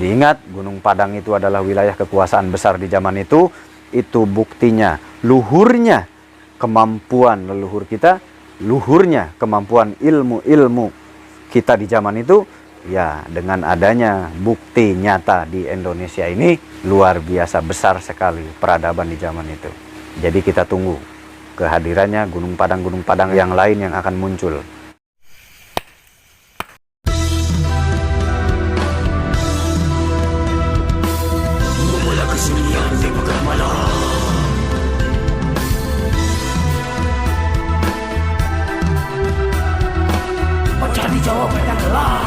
Jadi ingat, Gunung Padang itu adalah wilayah kekuasaan besar di zaman itu. Itu buktinya luhurnya kemampuan leluhur kita, luhurnya kemampuan ilmu-ilmu kita di zaman itu. Ya, dengan adanya bukti nyata di Indonesia ini, luar biasa besar sekali peradaban di zaman itu. Jadi kita tunggu kehadirannya Gunung Padang yang lain yang akan muncul. Mencari jawaban adalah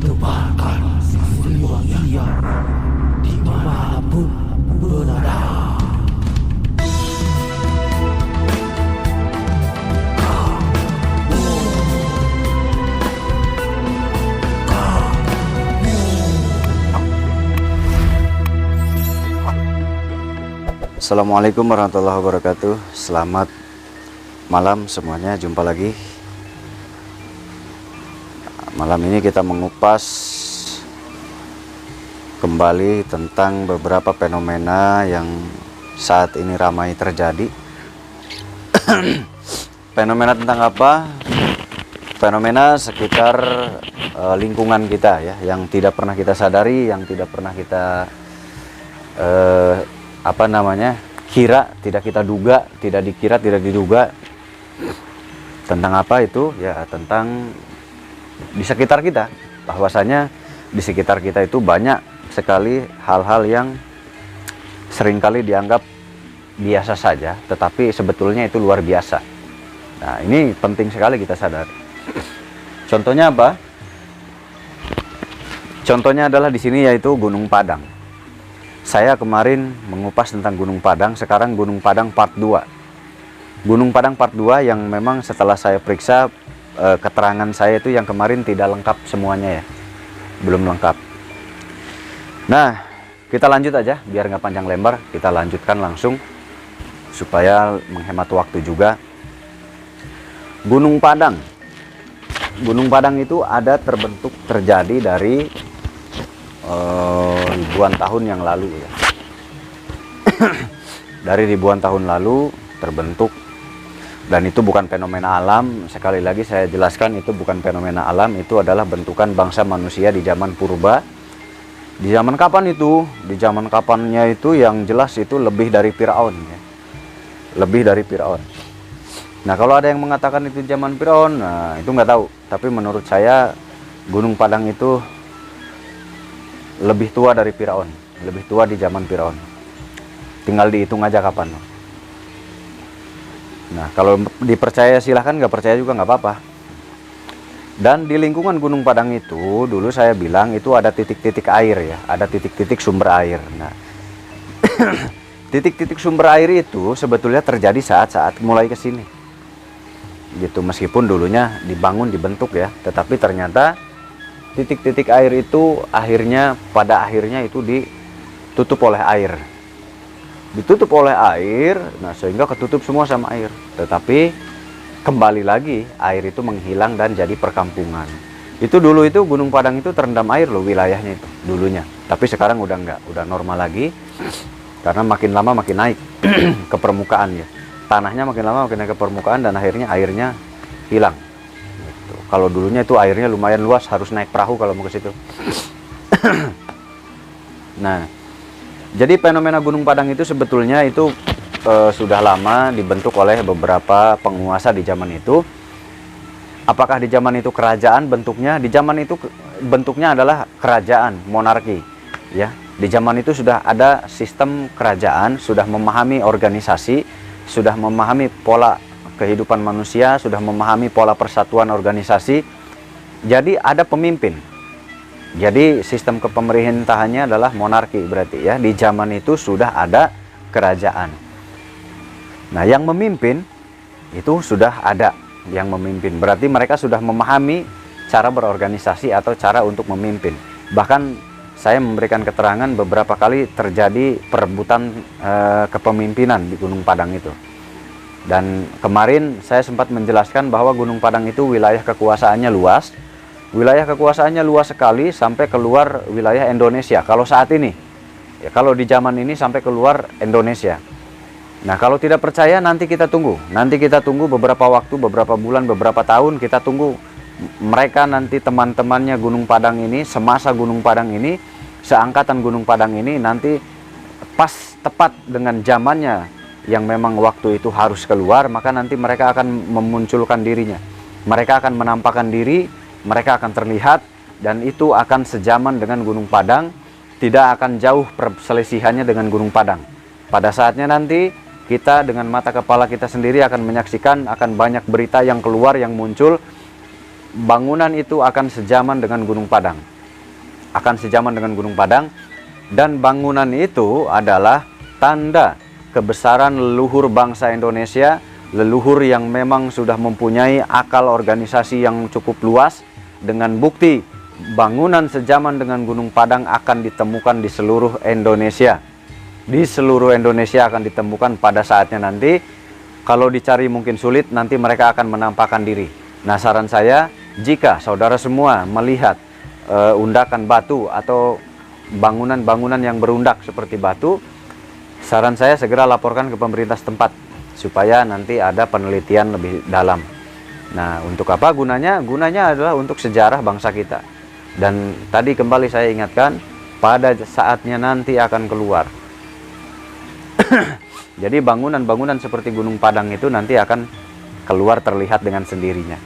tebarkan ruang liar di mana pun berada. Assalamualaikum warahmatullahi wabarakatuh. Selamat malam semuanya, jumpa lagi. Malam ini kita mengupas kembali tentang beberapa fenomena yang saat ini ramai terjadi. Fenomena tentang apa? Fenomena sekitar lingkungan kita ya, yang tidak pernah kita sadari, yang tidak pernah kita kira, tidak kita duga, tidak dikira, tidak diduga. Tentang apa itu? Ya, tentang di sekitar kita. Bahwasanya di sekitar kita itu banyak sekali hal-hal yang seringkali dianggap biasa saja, tetapi sebetulnya itu luar biasa. Nah, ini penting sekali kita sadar. Contohnya apa? Contohnya adalah di sini, yaitu Gunung Padang. Saya kemarin mengupas tentang Gunung Padang, sekarang Gunung Padang part 2. Gunung Padang part 2 yang memang setelah saya periksa, keterangan saya itu yang kemarin tidak lengkap semuanya ya. Belum lengkap. Nah, kita lanjut aja, biar nggak panjang lebar, kita lanjutkan langsung, supaya menghemat waktu juga. Gunung Padang. Gunung Padang itu ada terjadi dari ribuan tahun yang lalu ya. Dari ribuan tahun lalu terbentuk, dan itu bukan fenomena alam. Sekali lagi saya jelaskan, itu bukan fenomena alam, itu adalah bentukan bangsa manusia di zaman purba. Di zaman kapan itu? Di zaman kapannya itu yang jelas itu lebih dari Firaun ya. Lebih dari Firaun. Nah, kalau ada yang mengatakan itu zaman Firaun, nah itu nggak tahu. Tapi menurut saya Gunung Padang itu lebih tua dari Firaun, lebih tua di zaman Firaun. Tinggal dihitung aja kapan. Nah, kalau dipercaya silahkan, nggak percaya juga nggak apa-apa. Dan di lingkungan Gunung Padang itu, dulu saya bilang itu ada titik-titik air ya, ada titik-titik sumber air. Nah, titik-titik sumber air itu sebetulnya terjadi saat-saat mulai ke sini. Gitu, meskipun dulunya dibentuk ya, tetapi ternyata titik-titik air itu pada akhirnya itu ditutup oleh air. Ditutup oleh air, nah sehingga ketutup semua sama air. Tetapi kembali lagi air itu menghilang dan jadi perkampungan. Itu dulu itu Gunung Padang itu terendam air loh wilayahnya itu dulunya. Tapi sekarang udah enggak, udah normal lagi. Karena makin lama makin naik ke permukaan ya. Tanahnya makin lama makin naik ke permukaan dan akhirnya airnya hilang. Gitu. Kalau dulunya itu airnya lumayan luas, harus naik perahu kalau mau ke situ. Nah, jadi fenomena Gunung Padang itu sebetulnya itu sudah lama dibentuk oleh beberapa penguasa di zaman itu. Apakah di zaman itu kerajaan bentuknya? Di zaman itu bentuknya adalah kerajaan, monarki. Ya, di zaman itu sudah ada sistem kerajaan, sudah memahami organisasi, sudah memahami pola kehidupan manusia, sudah memahami pola persatuan organisasi. Jadi ada pemimpin. Jadi sistem kepemerintahannya adalah monarki berarti ya. Di zaman itu sudah ada kerajaan. Nah, yang memimpin itu sudah ada yang memimpin. Berarti mereka sudah memahami cara berorganisasi atau cara untuk memimpin. Bahkan saya memberikan keterangan beberapa kali terjadi perebutan kepemimpinan di Gunung Padang itu. Dan kemarin saya sempat menjelaskan bahwa Gunung Padang itu wilayah kekuasaannya luas. Wilayah kekuasaannya luas sekali sampai keluar wilayah Indonesia. Kalau saat ini, ya kalau di zaman ini sampai keluar Indonesia. Nah, kalau tidak percaya nanti kita tunggu. Nanti kita tunggu beberapa waktu, beberapa bulan, beberapa tahun, kita tunggu mereka nanti teman-temannya Gunung Padang ini, semasa Gunung Padang ini, seangkatan Gunung Padang ini nanti pas tepat dengan zamannya yang memang waktu itu harus keluar, maka nanti mereka akan memunculkan dirinya. Mereka akan menampakkan diri, mereka akan terlihat, dan itu akan sejaman dengan Gunung Padang, tidak akan jauh perselisihannya dengan Gunung Padang. Pada saatnya nanti kita dengan mata kepala kita sendiri akan menyaksikan, akan banyak berita yang keluar, yang muncul. Bangunan itu akan sejaman dengan Gunung Padang. Akan sejaman dengan Gunung Padang. Dan bangunan itu adalah tanda kebesaran leluhur bangsa Indonesia. Leluhur yang memang sudah mempunyai akal organisasi yang cukup luas. Dengan bukti bangunan sejaman dengan Gunung Padang akan ditemukan di seluruh Indonesia. Di seluruh Indonesia akan ditemukan pada saatnya nanti. Kalau dicari mungkin sulit, nanti mereka akan menampakkan diri. Nah, saran saya, jika saudara semua melihat undakan batu atau bangunan-bangunan yang berundak seperti batu, saran saya segera laporkan ke pemerintah setempat supaya nanti ada penelitian lebih dalam. Nah, untuk apa gunanya? Gunanya adalah untuk sejarah bangsa kita. Dan tadi kembali saya ingatkan, pada saatnya nanti akan keluar. Jadi bangunan-bangunan seperti Gunung Padang itu nanti akan keluar terlihat dengan sendirinya.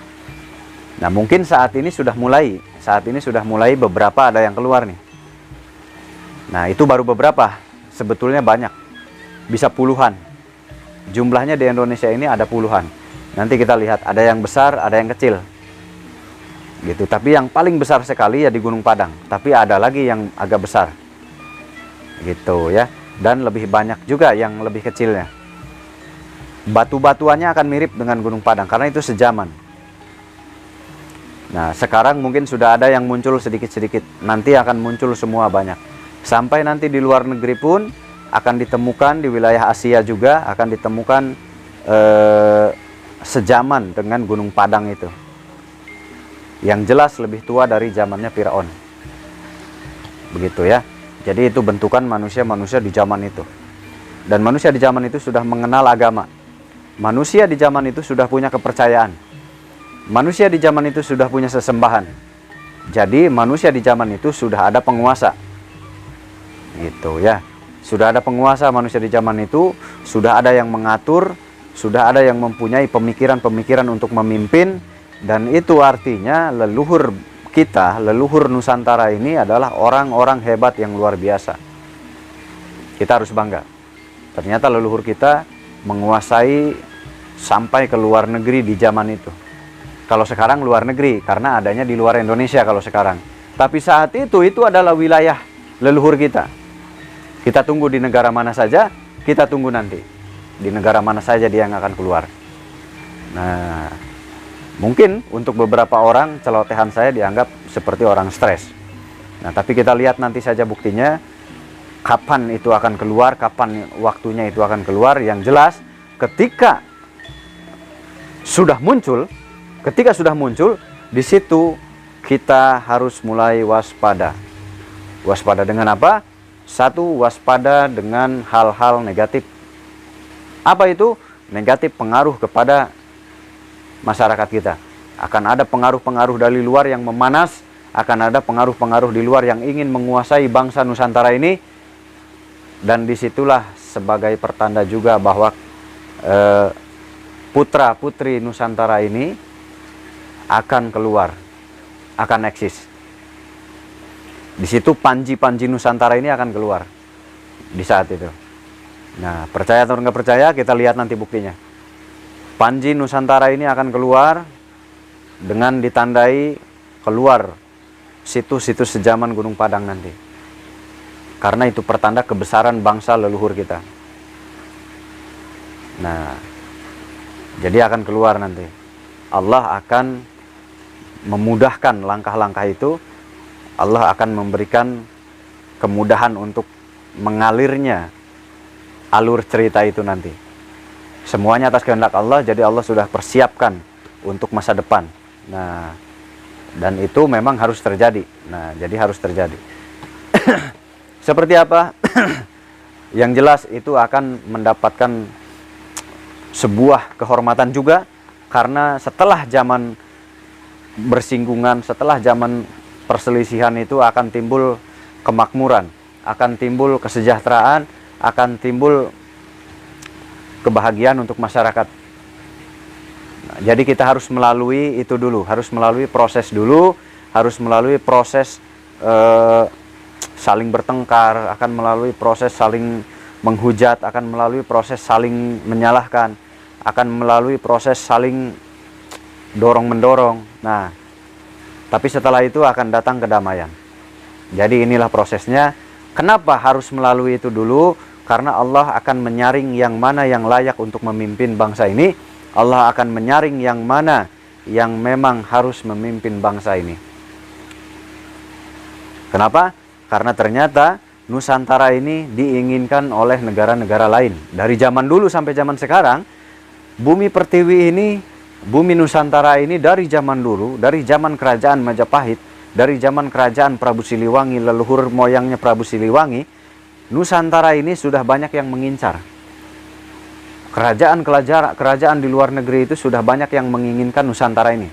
Nah, mungkin saat ini sudah mulai beberapa ada yang keluar nih. Nah, itu baru beberapa, sebetulnya banyak, bisa puluhan. Jumlahnya di Indonesia ini ada puluhan. Nanti kita lihat, ada yang besar, ada yang kecil. Gitu. Tapi yang paling besar sekali ya di Gunung Padang. Tapi ada lagi yang agak besar. Gitu ya. Dan lebih banyak juga yang lebih kecilnya. Batu-batuannya akan mirip dengan Gunung Padang karena itu sejaman. Nah, sekarang mungkin sudah ada yang muncul sedikit-sedikit. Nanti akan muncul semua banyak. Sampai nanti di luar negeri pun akan ditemukan, di wilayah Asia juga akan ditemukan sejaman dengan Gunung Padang itu. Yang jelas lebih tua dari zamannya Firaun. Begitu ya. Jadi itu bentukan manusia-manusia di zaman itu. Dan manusia di zaman itu sudah mengenal agama. Manusia di zaman itu sudah punya kepercayaan. Manusia di zaman itu sudah punya sesembahan. Jadi manusia di zaman itu sudah ada penguasa. Gitu ya. Sudah ada penguasa manusia di zaman itu, sudah ada yang mengatur, sudah ada yang mempunyai pemikiran-pemikiran untuk memimpin, dan itu artinya leluhur kita, leluhur Nusantara ini adalah orang-orang hebat yang luar biasa. Kita harus bangga. Ternyata leluhur kita menguasai sampai ke luar negeri di zaman itu. Kalau sekarang luar negeri, karena adanya di luar Indonesia kalau sekarang. Tapi saat itu adalah wilayah leluhur kita. Kita tunggu di negara mana saja, kita tunggu nanti. Di negara mana saja dia yang akan keluar. Nah, mungkin untuk beberapa orang celotehan saya dianggap seperti orang stres. Nah, tapi kita lihat nanti saja buktinya. Kapan itu akan keluar, kapan waktunya itu akan keluar. Yang jelas ketika sudah muncul, di situ kita harus mulai waspada. Waspada dengan apa? Satu, waspada dengan hal-hal negatif. Apa itu? Negatif pengaruh kepada masyarakat kita. Akan ada pengaruh-pengaruh dari luar yang memanas, akan ada pengaruh-pengaruh di luar yang ingin menguasai bangsa Nusantara ini, dan disitulah sebagai pertanda juga bahwa putra-putri Nusantara ini akan keluar, akan eksis. Di situ panji-panji Nusantara ini akan keluar di saat itu. Nah, percaya atau nggak percaya, kita lihat nanti buktinya. Panji Nusantara ini akan keluar dengan ditandai keluar situs-situs sejaman Gunung Padang nanti. Karena itu pertanda kebesaran bangsa leluhur kita. Nah, Jadi akan keluar nanti. Allah akan memudahkan langkah-langkah itu. Allah akan memberikan kemudahan untuk mengalirnya alur cerita itu nanti. Semuanya atas kehendak Allah, jadi Allah sudah persiapkan untuk masa depan. Nah, dan itu memang harus terjadi. Nah, jadi harus terjadi. Seperti apa? Yang jelas itu akan mendapatkan sebuah kehormatan juga, karena setelah zaman bersinggungan, setelah zaman perselisihan itu akan timbul kemakmuran, akan timbul kesejahteraan, akan timbul kebahagiaan untuk masyarakat. Nah, jadi kita harus melalui itu dulu, harus melalui proses dulu, harus melalui proses saling bertengkar, akan melalui proses saling menghujat, akan melalui proses saling menyalahkan, akan melalui proses saling dorong-mendorong. Nah, tapi setelah itu akan datang kedamaian. Jadi inilah prosesnya. Kenapa harus melalui itu dulu? Karena Allah akan menyaring yang mana yang layak untuk memimpin bangsa ini. Allah akan menyaring yang mana yang memang harus memimpin bangsa ini. Kenapa? Karena ternyata Nusantara ini diinginkan oleh negara-negara lain. Dari zaman dulu sampai zaman sekarang, bumi pertiwi ini, bumi Nusantara ini dari zaman dulu, dari zaman kerajaan Majapahit, dari zaman kerajaan Prabu Siliwangi, leluhur moyangnya Prabu Siliwangi, Nusantara ini sudah banyak yang mengincar. Kerajaan di luar negeri itu sudah banyak yang menginginkan Nusantara ini.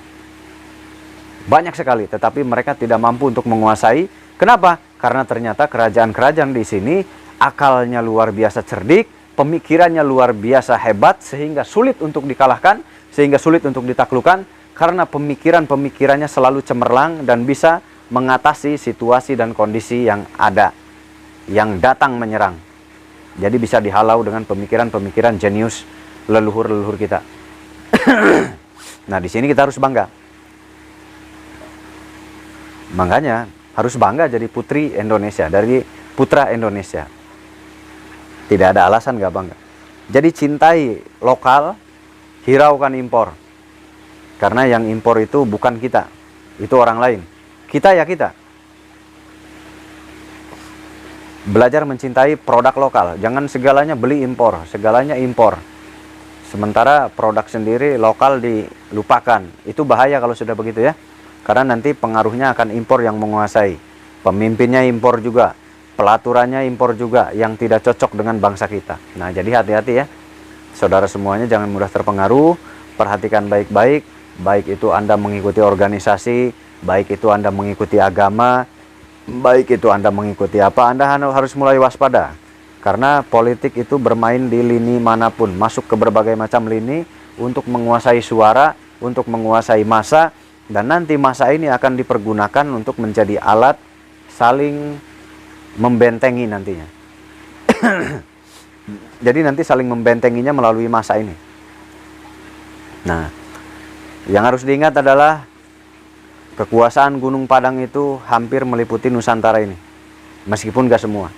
Banyak sekali, tetapi mereka tidak mampu untuk menguasai. Kenapa? Karena ternyata kerajaan-kerajaan di sini akalnya luar biasa cerdik, pemikirannya luar biasa hebat, sehingga sulit untuk dikalahkan, sehingga sulit untuk ditaklukkan, karena pemikirannya selalu cemerlang dan bisa mengatasi situasi dan kondisi yang ada, yang datang menyerang. Jadi bisa dihalau dengan pemikiran-pemikiran jenius leluhur-leluhur kita. Nah, di sini kita harus bangga. Makanya harus bangga jadi putri Indonesia, dari putra Indonesia. Tidak ada alasan nggak bangga. Jadi cintai lokal, hiraukan impor. Karena yang impor itu bukan kita, itu orang lain. Kita ya kita. Belajar mencintai produk lokal. Jangan segalanya beli impor, segalanya impor. Sementara produk sendiri lokal dilupakan. Itu bahaya kalau sudah begitu ya. Karena nanti pengaruhnya akan impor yang menguasai. Pemimpinnya impor juga, pelaturannya impor juga, yang tidak cocok dengan bangsa kita. Nah, jadi hati-hati ya. Saudara semuanya jangan mudah terpengaruh. Perhatikan baik-baik. Baik itu Anda mengikuti organisasi, baik itu Anda mengikuti agama, baik itu Anda mengikuti apa, Anda harus mulai waspada. Karena politik itu bermain di lini manapun, masuk ke berbagai macam lini untuk menguasai suara, untuk menguasai massa, dan nanti massa ini akan dipergunakan untuk menjadi alat saling membentengi nantinya. Jadi nanti saling membentenginya melalui massa ini. Nah, yang harus diingat adalah kekuasaan Gunung Padang itu hampir meliputi Nusantara ini. Meskipun gak semua.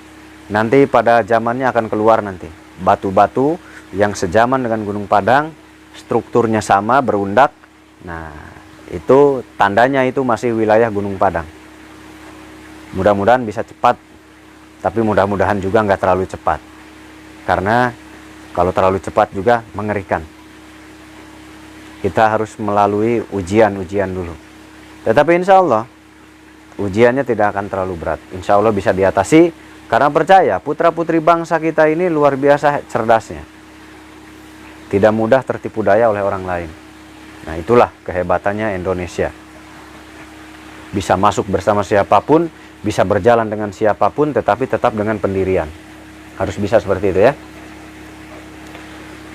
Nanti pada zamannya akan keluar nanti batu-batu yang sejaman dengan Gunung Padang, strukturnya sama, berundak. Nah, itu tandanya itu masih wilayah Gunung Padang. Mudah-mudahan bisa cepat, tapi mudah-mudahan juga nggak terlalu cepat. Karena kalau terlalu cepat juga mengerikan. Kita harus melalui ujian-ujian dulu. Tetapi insya Allah ujiannya tidak akan terlalu berat. Insya Allah bisa diatasi, karena percaya putra-putri bangsa kita ini luar biasa cerdasnya. Tidak mudah tertipu daya oleh orang lain. Nah, itulah kehebatannya Indonesia. Bisa masuk bersama siapapun, bisa berjalan dengan siapapun, tetapi tetap dengan pendirian. Harus bisa seperti itu ya.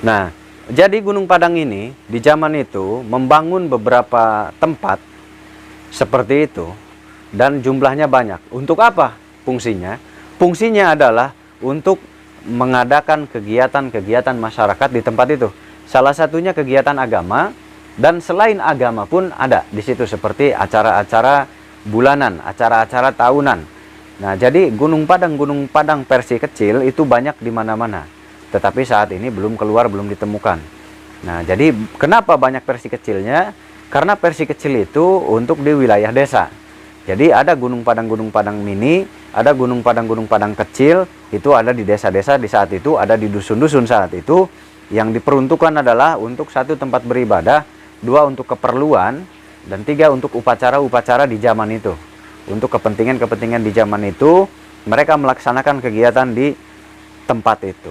Nah, jadi Gunung Padang ini di zaman itu membangun beberapa tempat seperti itu, dan jumlahnya banyak. Untuk apa fungsinya? Fungsinya adalah untuk mengadakan kegiatan-kegiatan masyarakat di tempat itu. Salah satunya kegiatan agama, dan selain agama pun ada di situ, seperti acara-acara bulanan, acara-acara tahunan. Nah, jadi Gunung Padang versi kecil itu banyak di mana-mana. Tetapi saat ini belum keluar, belum ditemukan. Nah, jadi kenapa banyak versi kecilnya? Karena versi kecil itu untuk di wilayah desa. Jadi ada gunung padang mini, ada gunung padang kecil, itu ada di desa-desa di saat itu, ada di dusun-dusun saat itu, yang diperuntukkan adalah untuk satu tempat beribadah, dua untuk keperluan, dan tiga untuk upacara-upacara di zaman itu. Untuk kepentingan-kepentingan di zaman itu, mereka melaksanakan kegiatan di tempat itu.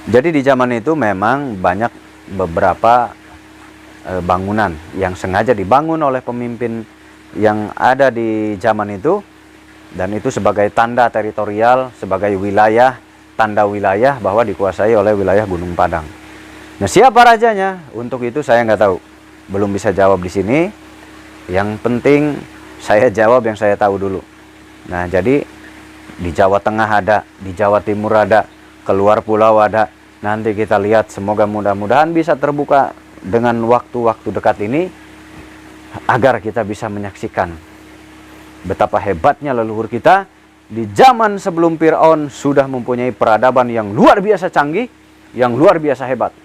Jadi di zaman itu memang banyak beberapa bangunan yang sengaja dibangun oleh pemimpin yang ada di zaman itu, dan itu sebagai tanda teritorial, sebagai wilayah, tanda wilayah bahwa dikuasai oleh wilayah Gunung Padang. Nah, siapa rajanya? Untuk itu saya nggak tahu, belum bisa jawab di sini. Yang penting saya jawab yang saya tahu dulu. Nah, jadi di Jawa Tengah ada, di Jawa Timur ada, keluar pulau ada. Nanti kita lihat, semoga mudah-mudahan bisa terbuka dengan waktu-waktu dekat ini, agar kita bisa menyaksikan betapa hebatnya leluhur kita di zaman sebelum Fir'aun sudah mempunyai peradaban yang luar biasa canggih, yang luar biasa hebat.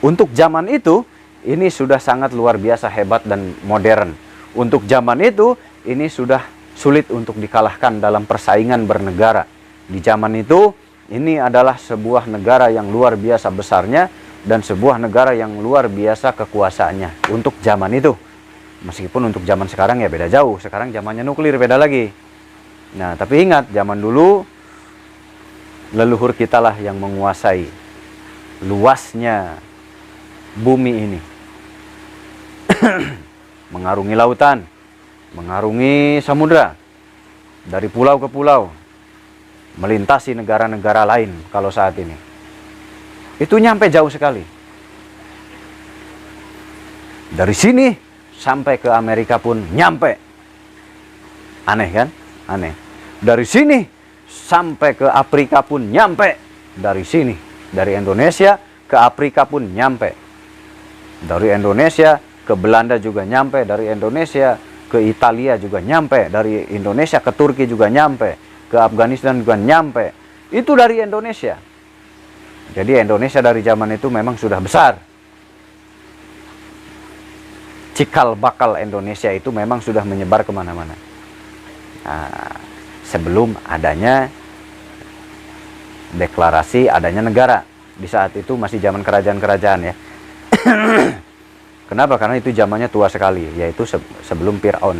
Untuk zaman itu, ini sudah sangat luar biasa hebat dan modern. Untuk zaman itu, ini sudah sulit untuk dikalahkan dalam persaingan bernegara. Di zaman itu, ini adalah sebuah negara yang luar biasa besarnya, dan sebuah negara yang luar biasa kekuasaannya untuk zaman itu. Meskipun untuk zaman sekarang ya beda jauh. Sekarang zamannya nuklir, beda lagi. Nah, tapi ingat, zaman dulu leluhur kita lah yang menguasai luasnya bumi ini. Mengarungi lautan, mengarungi samudra, dari pulau ke pulau, melintasi negara-negara lain kalau saat ini. Itu nyampe jauh sekali. Dari sini sampai ke Amerika pun nyampe. Aneh kan? Aneh. Dari sini sampai ke Afrika pun nyampe. Dari sini, dari Indonesia ke Afrika pun nyampe. Dari Indonesia ke Belanda juga nyampe. Dari Indonesia ke Italia juga nyampe. Dari Indonesia ke Turki juga nyampe. Ke Afghanistan juga nyampe. Itu dari Indonesia. Jadi Indonesia dari zaman itu memang sudah besar. Cikal bakal Indonesia itu memang sudah menyebar kemana-mana. Nah, sebelum adanya deklarasi adanya negara. Di saat itu masih zaman kerajaan-kerajaan ya. Kenapa? Karena itu zamannya tua sekali, yaitu sebelum Fir'aun.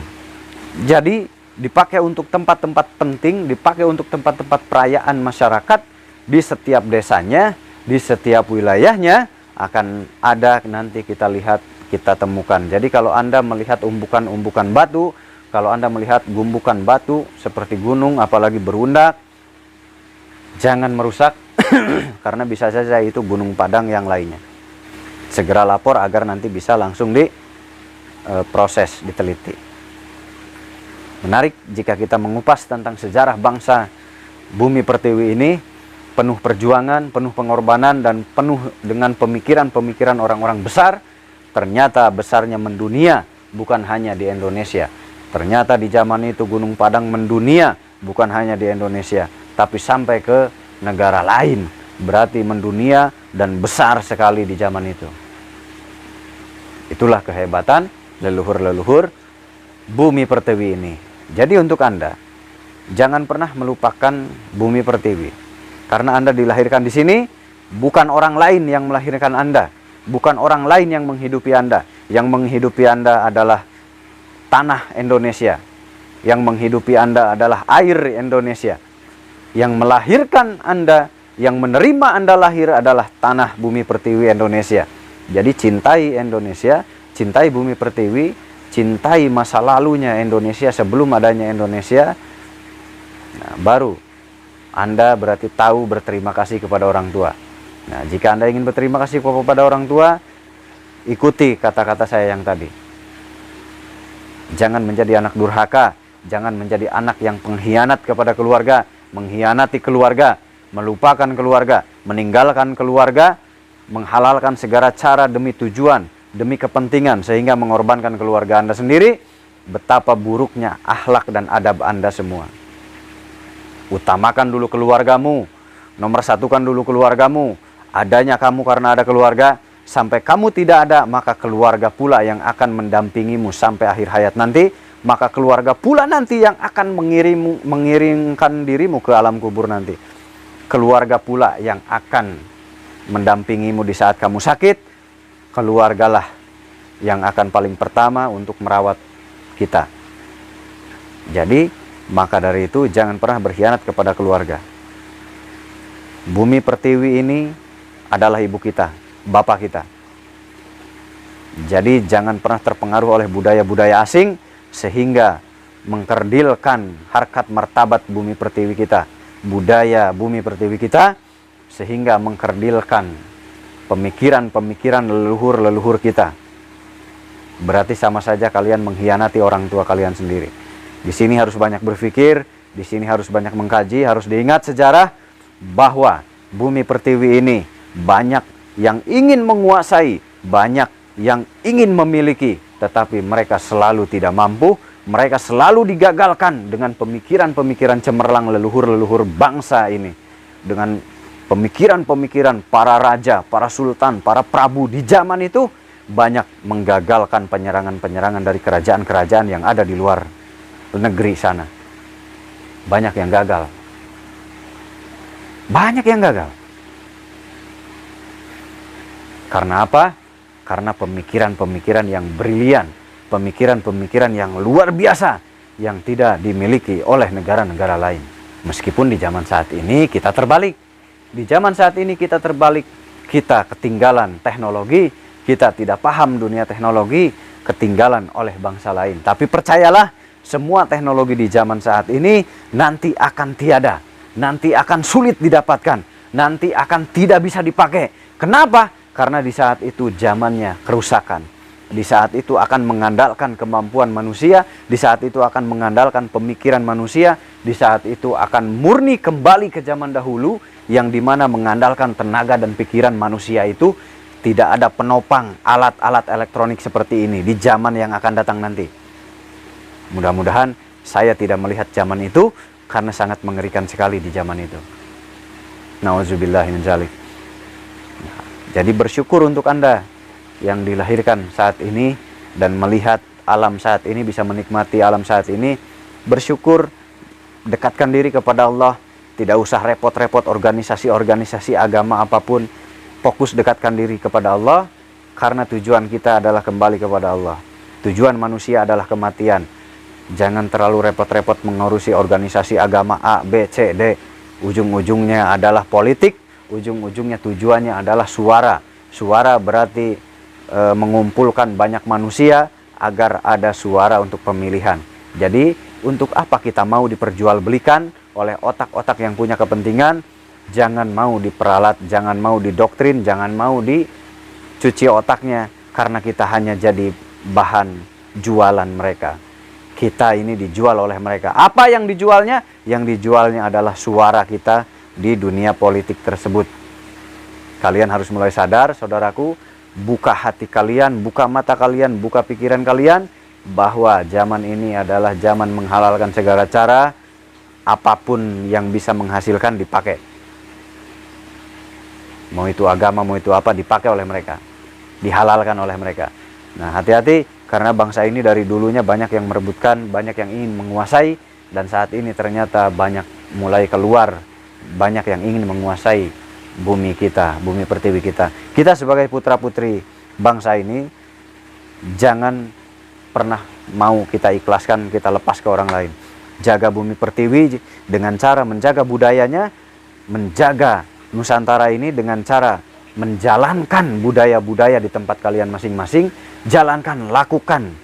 Jadi dipakai untuk tempat-tempat penting, dipakai untuk tempat-tempat perayaan masyarakat. Di setiap desanya, di setiap wilayahnya akan ada, nanti kita lihat, kita temukan. Jadi kalau Anda melihat umbukan-umbukan batu, kalau Anda melihat gumbukan batu seperti gunung, apalagi berundak, jangan merusak, karena bisa saja itu Gunung Padang yang lainnya. Segera lapor agar nanti bisa langsung diproses, diteliti. Menarik jika kita mengupas tentang sejarah bangsa Bumi Pertiwi ini, penuh perjuangan, penuh pengorbanan, dan penuh dengan pemikiran-pemikiran orang-orang besar. Ternyata besarnya mendunia, bukan hanya di Indonesia. Ternyata di zaman itu Gunung Padang mendunia, bukan hanya di Indonesia, tapi sampai ke negara lain. Berarti mendunia dan besar sekali di zaman itu. Itulah kehebatan leluhur-leluhur Bumi Pertiwi ini. Jadi untuk Anda, jangan pernah melupakan Bumi Pertiwi. Karena Anda dilahirkan di sini, bukan orang lain yang melahirkan Anda. Bukan orang lain yang menghidupi Anda. Yang menghidupi Anda adalah tanah Indonesia. Yang menghidupi Anda adalah air Indonesia. Yang melahirkan Anda, yang menerima Anda lahir adalah tanah Bumi Pertiwi Indonesia. Jadi cintai Indonesia, cintai Bumi Pertiwi, cintai masa lalunya Indonesia sebelum adanya Indonesia. Nah, baru Anda berarti tahu berterima kasih kepada orang tua. Nah, jika Anda ingin berterima kasih kepada orang tua, ikuti kata-kata saya yang tadi. Jangan menjadi anak durhaka, jangan menjadi anak yang pengkhianat kepada keluarga, mengkhianati keluarga, melupakan keluarga, meninggalkan keluarga, menghalalkan segala cara demi tujuan, demi kepentingan, sehingga mengorbankan keluarga Anda sendiri. Betapa buruknya akhlak dan adab Anda semua. Utamakan dulu keluargamu, nomor satukan dulu keluargamu. Adanya kamu karena ada keluarga, sampai kamu tidak ada, maka keluarga pula yang akan mendampingimu sampai akhir hayat nanti. Maka keluarga pula nanti yang akan mengiringkan dirimu ke alam kubur nanti. Keluarga pula yang akan mendampingimu di saat kamu sakit. Keluargalah yang akan paling pertama untuk merawat kita. Jadi, maka dari itu jangan pernah berkhianat kepada keluarga. Bumi Pertiwi ini adalah ibu kita, bapak kita. Jadi jangan pernah terpengaruh oleh budaya-budaya asing sehingga mengkerdilkan harkat martabat Bumi Pertiwi kita, budaya Bumi Pertiwi kita, sehingga mengkerdilkan pemikiran-pemikiran leluhur-leluhur kita. Berarti sama saja kalian mengkhianati orang tua kalian sendiri. Di sini harus banyak berpikir, di sini harus banyak mengkaji, harus diingat sejarah bahwa Bumi Pertiwi ini banyak yang ingin menguasai, banyak yang ingin memiliki, tetapi mereka selalu tidak mampu, mereka selalu digagalkan dengan pemikiran-pemikiran cemerlang leluhur-leluhur bangsa ini. Dengan pemikiran-pemikiran para raja, para sultan, para prabu di zaman itu banyak menggagalkan penyerangan-penyerangan dari kerajaan-kerajaan yang ada di luar negeri sana. Banyak yang gagal. Banyak yang gagal. Karena apa? Karena pemikiran-pemikiran yang brilian, pemikiran-pemikiran yang luar biasa yang tidak dimiliki oleh negara-negara lain. Meskipun di zaman saat ini kita terbalik. Di zaman saat ini kita terbalik. Kita ketinggalan teknologi, kita tidak paham dunia teknologi, ketinggalan oleh bangsa lain. Tapi percayalah, semua teknologi di zaman saat ini nanti akan tiada. Nanti akan sulit didapatkan. Nanti akan tidak bisa dipakai. Kenapa? Karena di saat itu zamannya kerusakan. Di saat itu akan mengandalkan kemampuan manusia. Di saat itu akan mengandalkan pemikiran manusia. Di saat itu akan murni kembali ke zaman dahulu, yang dimana mengandalkan tenaga dan pikiran manusia itu. Tidak ada penopang alat-alat elektronik seperti ini di zaman yang akan datang nanti. Mudah-mudahan saya tidak melihat zaman itu, karena sangat mengerikan sekali di zaman itu. Nauzubillahi min dzalik. Jadi bersyukur untuk Anda yang dilahirkan saat ini dan melihat alam saat ini, bisa menikmati alam saat ini. Bersyukur, dekatkan diri kepada Allah. Tidak usah repot-repot organisasi-organisasi agama apapun. Fokus dekatkan diri kepada Allah, karena tujuan kita adalah kembali kepada Allah. Tujuan manusia adalah kematian. Jangan terlalu repot-repot mengurusi organisasi agama A, B, C, D. Ujung-ujungnya adalah politik. Ujung-ujungnya tujuannya adalah suara. Suara berarti mengumpulkan banyak manusia agar ada suara untuk pemilihan. Jadi untuk apa kita mau diperjualbelikan oleh otak-otak yang punya kepentingan? Jangan mau diperalat, jangan mau didoktrin, jangan mau dicuci otaknya, karena kita hanya jadi bahan jualan mereka. Kita ini dijual oleh mereka. Apa yang dijualnya? Yang dijualnya adalah suara kita di dunia politik tersebut. Kalian harus mulai sadar, saudaraku. Buka hati kalian, buka mata kalian, buka pikiran kalian, bahwa zaman ini adalah zaman menghalalkan segala cara. Apapun yang bisa menghasilkan dipakai. Mau itu agama, mau itu apa, dipakai oleh mereka. Dihalalkan oleh mereka. Nah, hati-hati. Karena bangsa ini dari dulunya banyak yang merebutkan, banyak yang ingin menguasai, dan saat ini ternyata banyak mulai keluar, banyak yang ingin menguasai bumi kita, Bumi Pertiwi kita. Kita sebagai putra-putri bangsa ini, jangan pernah mau kita ikhlaskan, kita lepas ke orang lain. Jaga Bumi Pertiwi dengan cara menjaga budayanya, menjaga Nusantara ini dengan cara menjalankan budaya-budaya di tempat kalian masing-masing. Jalankan, lakukan,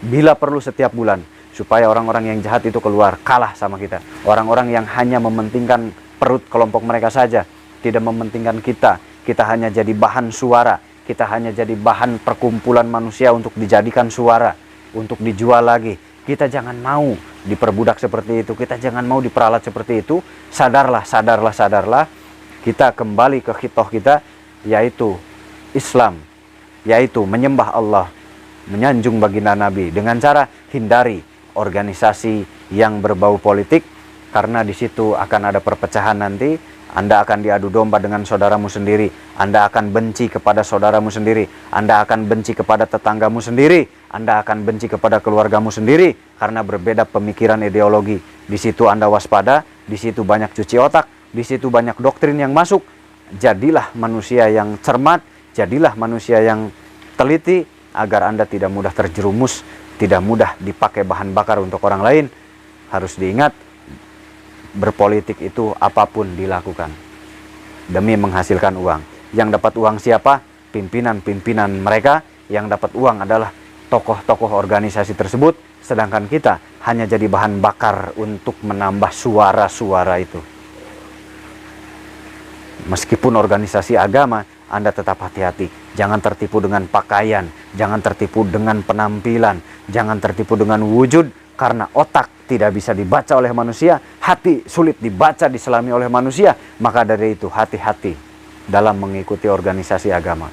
bila perlu setiap bulan, supaya orang-orang yang jahat itu keluar, kalah sama kita. Orang-orang yang hanya mementingkan perut kelompok mereka saja, tidak mementingkan kita. Kita hanya jadi bahan suara, kita hanya jadi bahan perkumpulan manusia untuk dijadikan suara, untuk dijual lagi. Kita jangan mau diperbudak seperti itu, kita jangan mau diperalat seperti itu. Sadarlah, sadarlah, sadarlah. Kita kembali ke khitoh kita, yaitu Islam, yaitu menyembah Allah, menyanjung baginda Nabi, dengan cara hindari organisasi yang berbau politik, karena di situ akan ada perpecahan nanti. Anda akan diadu domba dengan saudaramu sendiri. Anda akan benci kepada saudaramu sendiri. Anda akan benci kepada tetanggamu sendiri. Anda akan benci kepada keluargamu sendiri karena berbeda pemikiran ideologi. Di situ Anda waspada, di situ banyak cuci otak, di situ banyak doktrin yang masuk. Jadilah manusia yang cermat, jadilah manusia yang teliti agar Anda tidak mudah terjerumus, tidak mudah dipakai bahan bakar untuk orang lain. Harus diingat, berpolitik itu apapun dilakukan demi menghasilkan uang. Yang dapat uang siapa? Pimpinan-pimpinan mereka. Yang dapat uang adalah tokoh-tokoh organisasi tersebut, sedangkan kita hanya jadi bahan bakar untuk menambah suara-suara itu. Meskipun organisasi agama, Anda tetap hati-hati. Jangan tertipu dengan pakaian, jangan tertipu dengan penampilan, jangan tertipu dengan wujud. Karena otak tidak bisa dibaca oleh manusia, hati sulit dibaca, diselami oleh manusia. Maka dari itu hati-hati dalam mengikuti organisasi agama.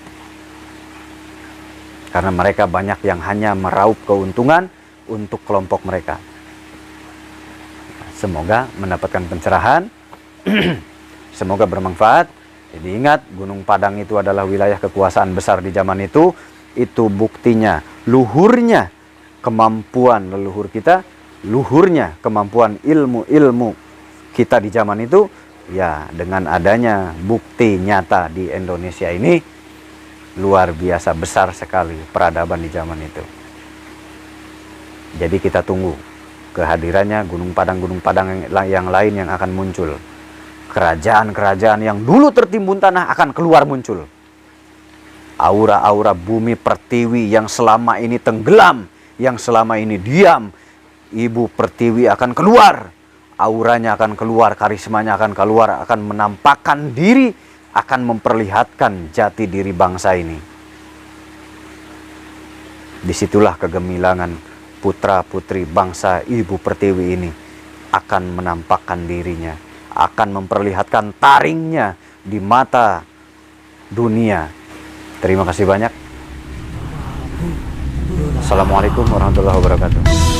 Karena mereka banyak yang hanya meraup keuntungan untuk kelompok mereka. Semoga mendapatkan pencerahan. Semoga bermanfaat. Jadi ingat, Gunung Padang itu adalah wilayah kekuasaan besar di zaman itu. Itu buktinya luhurnya kemampuan leluhur kita, luhurnya kemampuan ilmu-ilmu kita di zaman itu, ya dengan adanya bukti nyata di Indonesia ini, luar biasa besar sekali peradaban di zaman itu. Jadi kita tunggu kehadirannya Gunung Padang yang lain yang akan muncul. Kerajaan-kerajaan yang dulu tertimbun tanah akan keluar muncul. Aura-aura bumi pertiwi yang selama ini tenggelam, yang selama ini diam, Ibu Pertiwi akan keluar, auranya akan keluar, karismanya akan keluar, akan menampakkan diri, akan memperlihatkan jati diri bangsa ini. Disitulah kegemilangan putra-putri bangsa Ibu Pertiwi ini akan menampakkan dirinya, akan memperlihatkan taringnya di mata dunia. Terima kasih banyak. Assalamualaikum warahmatullahi wabarakatuh.